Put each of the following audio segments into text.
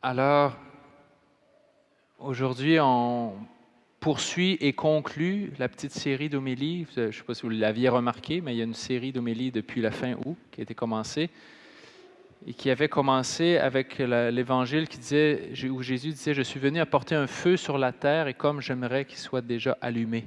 Alors, aujourd'hui, on poursuit et conclut la petite série d'homélies. Je ne sais pas si vous l'aviez remarqué, mais il y a une série d'homélies depuis la fin août qui a été commencée et qui avait commencé avec l'évangile qui disait, où Jésus disait, « Je suis venu apporter un feu sur la terre et comme j'aimerais qu'il soit déjà allumé. »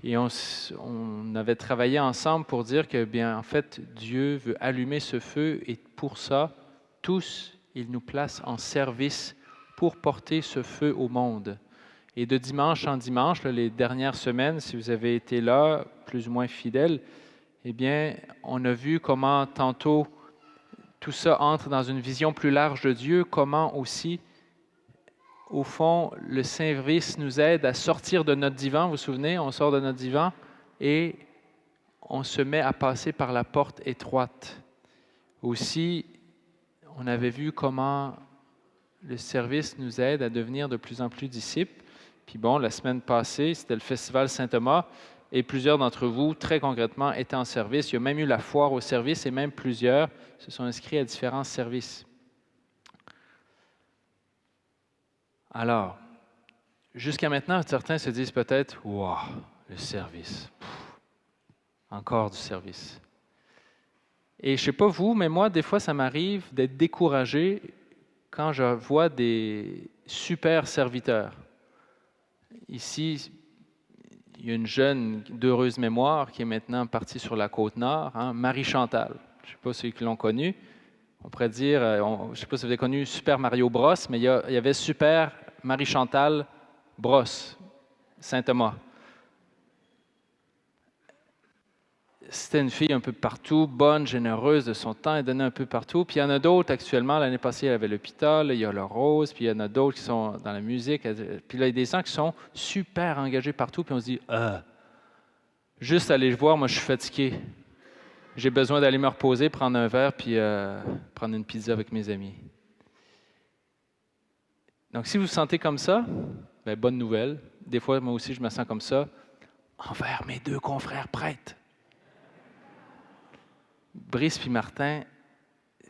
Et on avait travaillé ensemble pour dire que, bien, en fait, Dieu veut allumer ce feu et pour ça, tous, il nous place en service pour porter ce feu au monde. Et de dimanche en dimanche, là, les dernières semaines, si vous avez été là, plus ou moins fidèles, eh bien, on a vu comment tantôt tout ça entre dans une vision plus large de Dieu, comment aussi, au fond, le service nous aide à sortir de notre divan. Vous vous souvenez, on sort de notre divan et on se met à passer par la porte étroite. Aussi, on avait vu comment le service nous aide à devenir de plus en plus disciples. Puis bon, la semaine passée, c'était le Festival Saint-Thomas et plusieurs d'entre vous, très concrètement, étaient en service. Il y a même eu la foire au service et même plusieurs se sont inscrits à différents services. Alors, jusqu'à maintenant, certains se disent peut-être « Wow, le service, encore du service. » Et je ne sais pas vous, mais moi, des fois, ça m'arrive d'être découragé quand je vois des super serviteurs. Ici, il y a une jeune d'heureuse mémoire qui est maintenant partie sur la Côte-Nord, Marie-Chantal. Je ne sais pas ceux qui l'ont connue. On pourrait dire, je ne sais pas si vous avez connu Super Mario Bros, mais il y avait Super Marie-Chantal Bros, Saint-Thomas. C'était une fille un peu partout, bonne, généreuse de son temps, elle donnait un peu partout. Puis il y en a d'autres actuellement. L'année passée, il y avait l'hôpital, il y a le Rose, puis il y en a d'autres qui sont dans la musique. Puis là, il y a des gens qui sont super engagés partout, puis on se dit, juste aller voir, moi, je suis fatigué. J'ai besoin d'aller me reposer, prendre un verre, puis prendre une pizza avec mes amis. Donc, si vous vous sentez comme ça, bien, bonne nouvelle. Des fois, moi aussi, je me sens comme ça envers mes deux confrères prêtres. Brice puis Martin,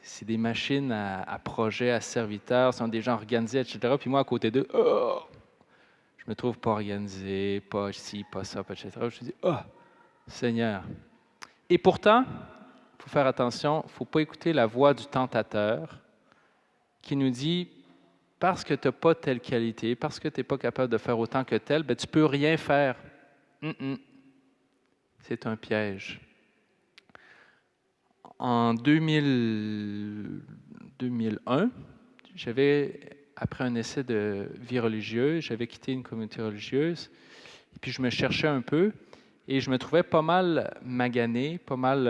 c'est des machines à projets, à serviteurs, sont des gens organisés, etc. Puis moi, à côté d'eux, je me trouve pas organisé, pas ci, pas ça, etc. Je me dis, Seigneur. Et pourtant, il faut faire attention, il ne faut pas écouter la voix du tentateur qui nous dit, parce que tu n'as pas telle qualité, parce que tu n'es pas capable de faire autant que tel, ben, tu ne peux rien faire. C'est un piège. En 2001, après un essai de vie religieuse, j'avais quitté une communauté religieuse, et puis je me cherchais un peu, et je me trouvais pas mal magané, pas mal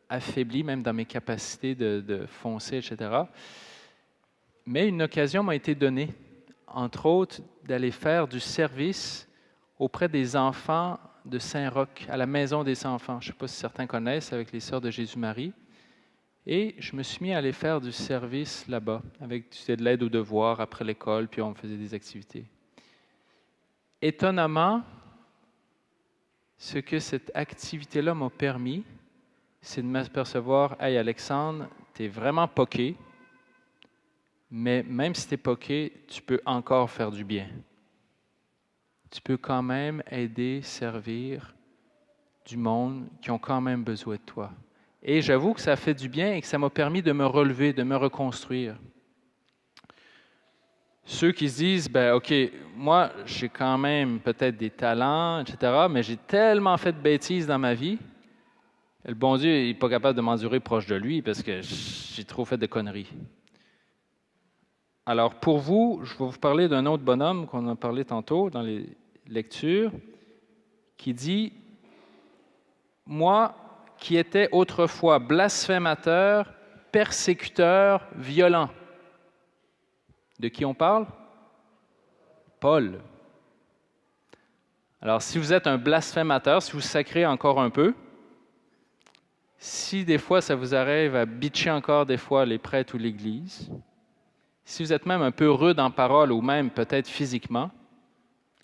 affaibli, même dans mes capacités de foncer, etc. Mais une occasion m'a été donnée, entre autres, d'aller faire du service auprès des enfants de Saint-Roch, à la Maison des Enfants. Je ne sais pas si certains connaissent, avec les Sœurs de Jésus-Marie. Et je me suis mis à aller faire du service là-bas, avec de l'aide aux devoirs après l'école, puis on faisait des activités. Étonnamment, ce que cette activité-là m'a permis, c'est de m'apercevoir, « Hey Alexandre, tu es vraiment poqué, mais même si tu es poqué, tu peux encore faire du bien. Tu peux quand même aider, servir du monde qui ont quand même besoin de toi. » Et j'avoue que ça a fait du bien et que ça m'a permis de me relever, de me reconstruire. Ceux qui se disent, ben OK, moi, j'ai quand même peut-être des talents, etc., mais j'ai tellement fait de bêtises dans ma vie, le bon Dieu n'est pas capable de m'endurer proche de lui parce que j'ai trop fait de conneries. Alors, pour vous, je vais vous parler d'un autre bonhomme qu'on a parlé tantôt dans les lectures, qui dit, « Moi, qui étais autrefois blasphémateur, persécuteur, violent. » De qui on parle? Paul. Alors, si vous êtes un blasphémateur, si vous sacrez encore un peu, si des fois ça vous arrive à bitcher encore des fois les prêtres ou l'Église, si vous êtes même un peu rude en parole ou même peut-être physiquement,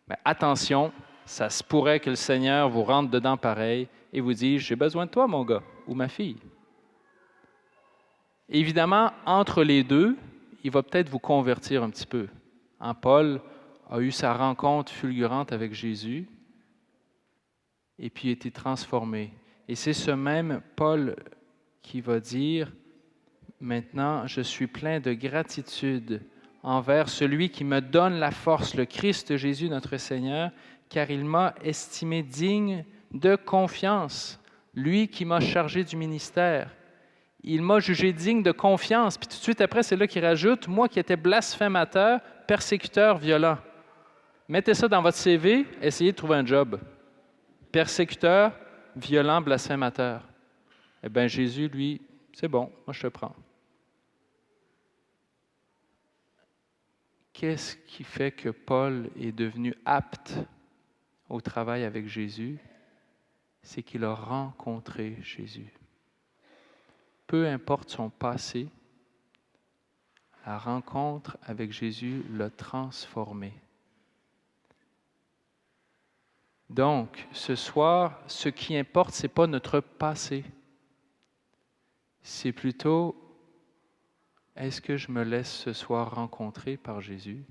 bien, attention, ça se pourrait que le Seigneur vous rentre dedans pareil et vous dise « J'ai besoin de toi, mon gars ou ma fille. » Évidemment, entre les deux, il va peut-être vous convertir un petit peu. Paul a eu sa rencontre fulgurante avec Jésus et puis a été transformé. Et c'est ce même Paul qui va dire, maintenant, je suis plein de gratitude envers celui qui me donne la force, le Christ Jésus, notre Seigneur, car il m'a estimé digne de confiance, lui qui m'a chargé du ministère. Il m'a jugé digne de confiance. Puis tout de suite après, c'est là qu'il rajoute, moi qui étais blasphémateur, persécuteur, violent. Mettez ça dans votre CV, essayez de trouver un job. Persécuteur, violent, blasphémateur. Eh bien, Jésus, lui, c'est bon, moi je te prends. Qu'est-ce qui fait que Paul est devenu apte au travail avec Jésus? C'est qu'il a rencontré Jésus. Peu importe son passé, la rencontre avec Jésus l'a transformé. Donc, ce soir, ce qui importe, ce n'est pas notre passé. C'est plutôt, est-ce que je me laisse ce soir rencontrer par Jésus?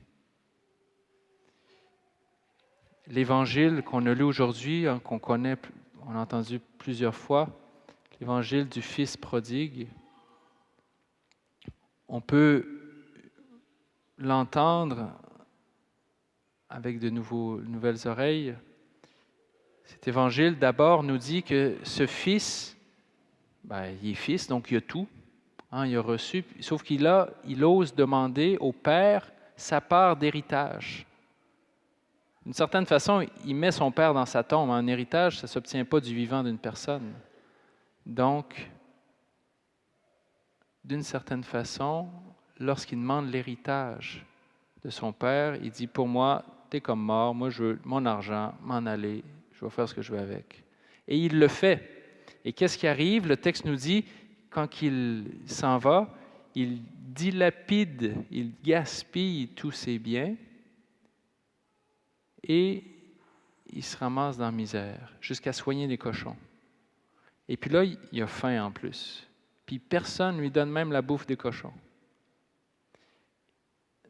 L'évangile qu'on a lu aujourd'hui, qu'on connaît, on a entendu plusieurs fois, l'évangile du Fils prodigue, on peut l'entendre avec de nouvelles oreilles. Cet évangile, d'abord, nous dit que ce fils, il est fils, donc il a tout. Il a reçu, sauf il ose demander au Père sa part d'héritage. D'une certaine façon, il met son Père dans sa tombe. Un héritage, ça ne s'obtient pas du vivant d'une personne. Donc, d'une certaine façon, lorsqu'il demande l'héritage de son Père, il dit, pour moi, tu es comme mort, moi je veux mon argent, m'en aller, je vais faire ce que je veux avec. Et il le fait. Et qu'est-ce qui arrive? Le texte nous dit, quand il s'en va, il dilapide, il gaspille tous ses biens et il se ramasse dans la misère jusqu'à soigner les cochons. Et puis là, il a faim en plus. Puis personne ne lui donne même la bouffe des cochons.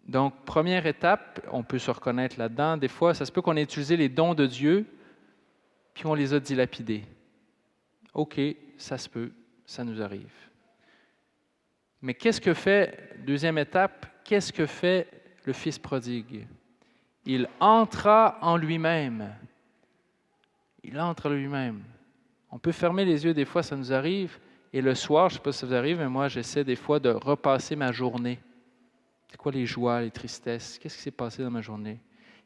Donc, première étape, on peut se reconnaître là-dedans. Des fois, ça se peut qu'on ait utilisé les dons de Dieu, puis on les a dilapidés. OK, ça se peut, ça nous arrive. Mais qu'est-ce que fait, deuxième étape, qu'est-ce que fait le Fils prodigue? Il entra en lui-même. Il entre en lui-même. On peut fermer les yeux, des fois, ça nous arrive. Et le soir, je ne sais pas si ça vous arrive, mais moi, j'essaie des fois de repasser ma journée. C'est quoi les joies, les tristesses? Qu'est-ce qui s'est passé dans ma journée?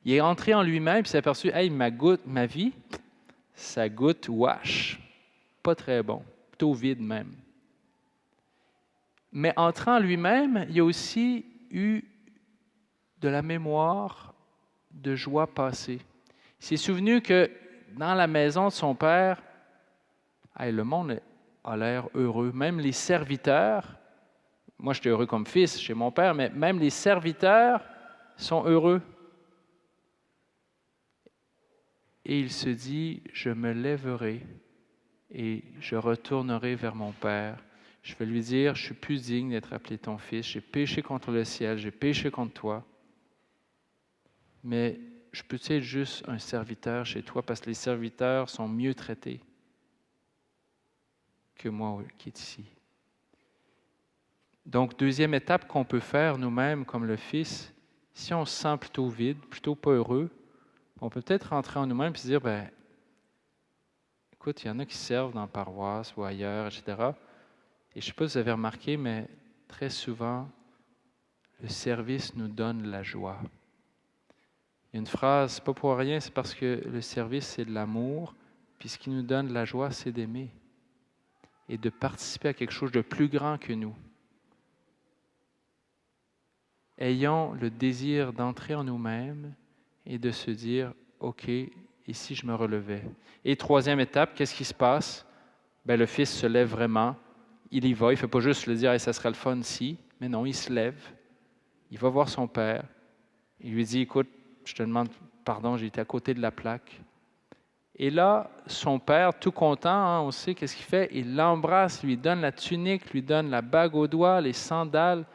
Il est entré en lui-même, puis il s'est aperçu, hey, ma vie, ça goûte wash. Pas très bon, plutôt vide même. Mais entrant en lui-même, il y a aussi eu de la mémoire de joie passée. Il s'est souvenu que dans la maison de son père, le monde a l'air heureux. Même les serviteurs, moi j'étais heureux comme fils chez mon père, mais même les serviteurs sont heureux. Et il se dit, je me lèverai et je retournerai vers mon père. Je vais lui dire, je suis plus digne d'être appelé ton fils. J'ai péché contre le ciel, j'ai péché contre toi. Mais je peux être juste un serviteur chez toi parce que les serviteurs sont mieux traités que moi qui est ici. Donc, deuxième étape qu'on peut faire nous-mêmes comme le Fils, si on se sent plutôt vide, plutôt pas heureux, on peut peut-être rentrer en nous-mêmes et se dire, écoute, il y en a qui servent dans la paroisse ou ailleurs, etc. Et je ne sais pas si vous avez remarqué, mais très souvent, le service nous donne la joie. Il y a une phrase, pas pour rien, c'est parce que le service, c'est de l'amour, puis ce qui nous donne la joie, c'est d'aimer et de participer à quelque chose de plus grand que nous. Ayons le désir d'entrer en nous-mêmes et de se dire, OK, et si je me relevais? Et troisième étape, qu'est-ce qui se passe? Le Fils se lève vraiment, il y va, il ne fait pas juste le dire, ça sera le fun si, mais non, il se lève, il va voir son Père, il lui dit, écoute, je te demande pardon, j'ai été à côté de la plaque. Et là, son père, tout content, on sait qu'est-ce qu'il fait, il l'embrasse, lui donne la tunique, lui donne la bague au doigt, les sandales,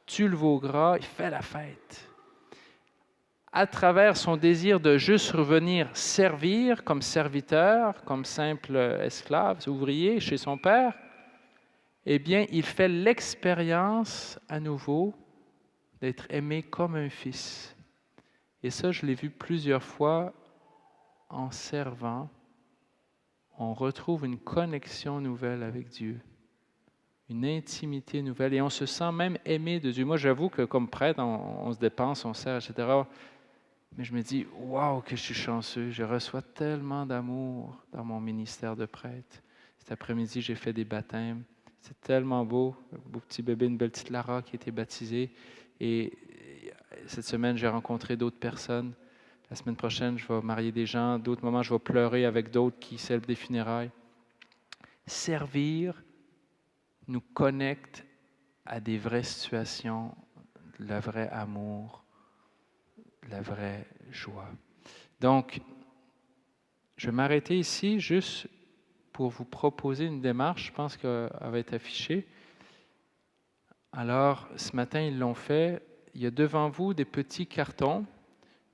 tue le veau gras, il fait la fête. À travers son désir de juste revenir servir comme serviteur, comme simple esclave, ouvrier chez son père, eh bien, il fait l'expérience à nouveau d'être aimé comme un fils. Et ça, je l'ai vu plusieurs fois en servant. On retrouve une connexion nouvelle avec Dieu, une intimité nouvelle, et on se sent même aimé de Dieu. Moi, j'avoue que comme prêtre, on se dépense, on sert, etc. Mais je me dis, waouh, que je suis chanceux, je reçois tellement d'amour dans mon ministère de prêtre. Cet après-midi, j'ai fait des baptêmes. C'est tellement beau, un beau petit bébé, une belle petite Lara qui a été baptisée. Et cette semaine, j'ai rencontré d'autres personnes. La semaine prochaine, je vais marier des gens. D'autres moments, je vais pleurer avec d'autres qui célèbrent des funérailles. Servir nous connecte à des vraies situations, le vrai amour, la vraie joie. Donc, je vais m'arrêter ici juste pour vous proposer une démarche. Je pense qu'elle va être affichée. Alors, ce matin, ils l'ont fait. Il y a devant vous des petits cartons.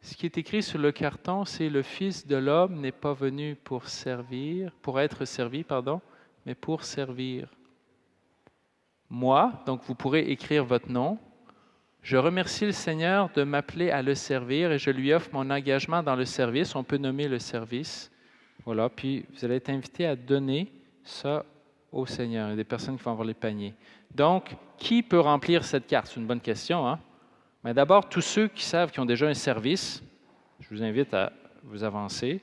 Ce qui est écrit sur le carton, c'est « Le Fils de l'homme n'est pas venu pour servir, pour être servi, pardon, mais pour servir. » Moi, donc vous pourrez écrire votre nom. Je remercie le Seigneur de m'appeler à le servir et je lui offre mon engagement dans le service. On peut nommer le service. Voilà, puis vous allez être invité à donner ça au Seigneur. Il y a des personnes qui vont avoir les paniers. Donc, qui peut remplir cette carte? C'est une bonne question, hein? Mais d'abord, tous ceux qui savent qu'ils ont déjà un service, je vous invite à vous avancer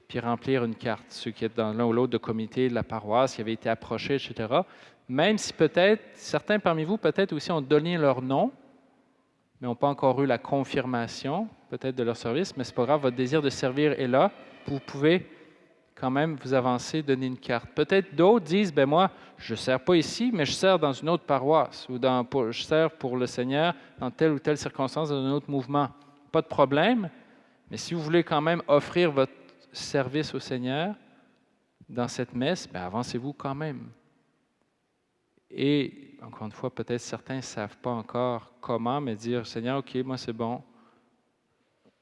puis remplir une carte. Ceux qui sont dans l'un ou l'autre de comité de la paroisse, qui avaient été approchés, etc. Même si peut-être, certains parmi vous, peut-être aussi ont donné leur nom, mais n'ont pas encore eu la confirmation, peut-être, de leur service, mais ce n'est pas grave, votre désir de servir est là. Vous pouvez quand même vous avancer, donner une carte. Peut-être d'autres disent, ben moi, je ne sers pas ici, mais je sers dans une autre paroisse, ou je sers pour le Seigneur dans telle ou telle circonstance, dans un autre mouvement. Pas de problème, mais si vous voulez quand même offrir votre service au Seigneur dans cette messe, ben avancez-vous quand même. Et, encore une fois, peut-être certains ne savent pas encore comment, mais dire, Seigneur, OK, moi c'est bon,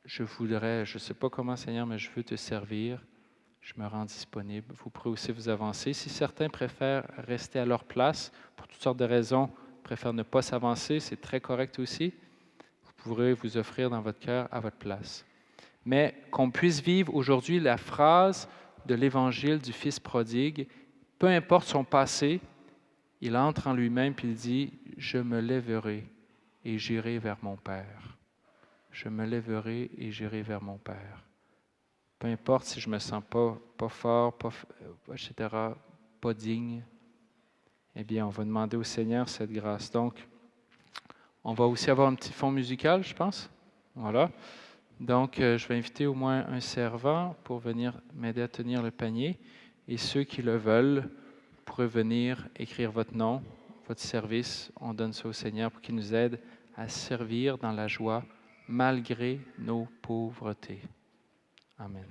je voudrais, je ne sais pas comment, Seigneur, mais je veux te servir, je me rends disponible. Vous pourrez aussi vous avancer. Si certains préfèrent rester à leur place, pour toutes sortes de raisons, préfèrent ne pas s'avancer, c'est très correct aussi. Vous pourrez vous offrir dans votre cœur à votre place. Mais qu'on puisse vivre aujourd'hui la phrase de l'Évangile du Fils prodigue, peu importe son passé, il entre en lui-même et il dit « Je me lèverai et j'irai vers mon Père. Je me lèverai et j'irai vers mon Père. » Peu importe si je ne me sens pas fort, etc., pas digne, eh bien, on va demander au Seigneur cette grâce. Donc, on va aussi avoir un petit fond musical, je pense. Voilà. Donc, je vais inviter au moins un servant pour venir m'aider à tenir le panier. Et ceux qui le veulent pourraient venir écrire votre nom, votre service. On donne ça au Seigneur pour qu'il nous aide à servir dans la joie malgré nos pauvretés. Amen.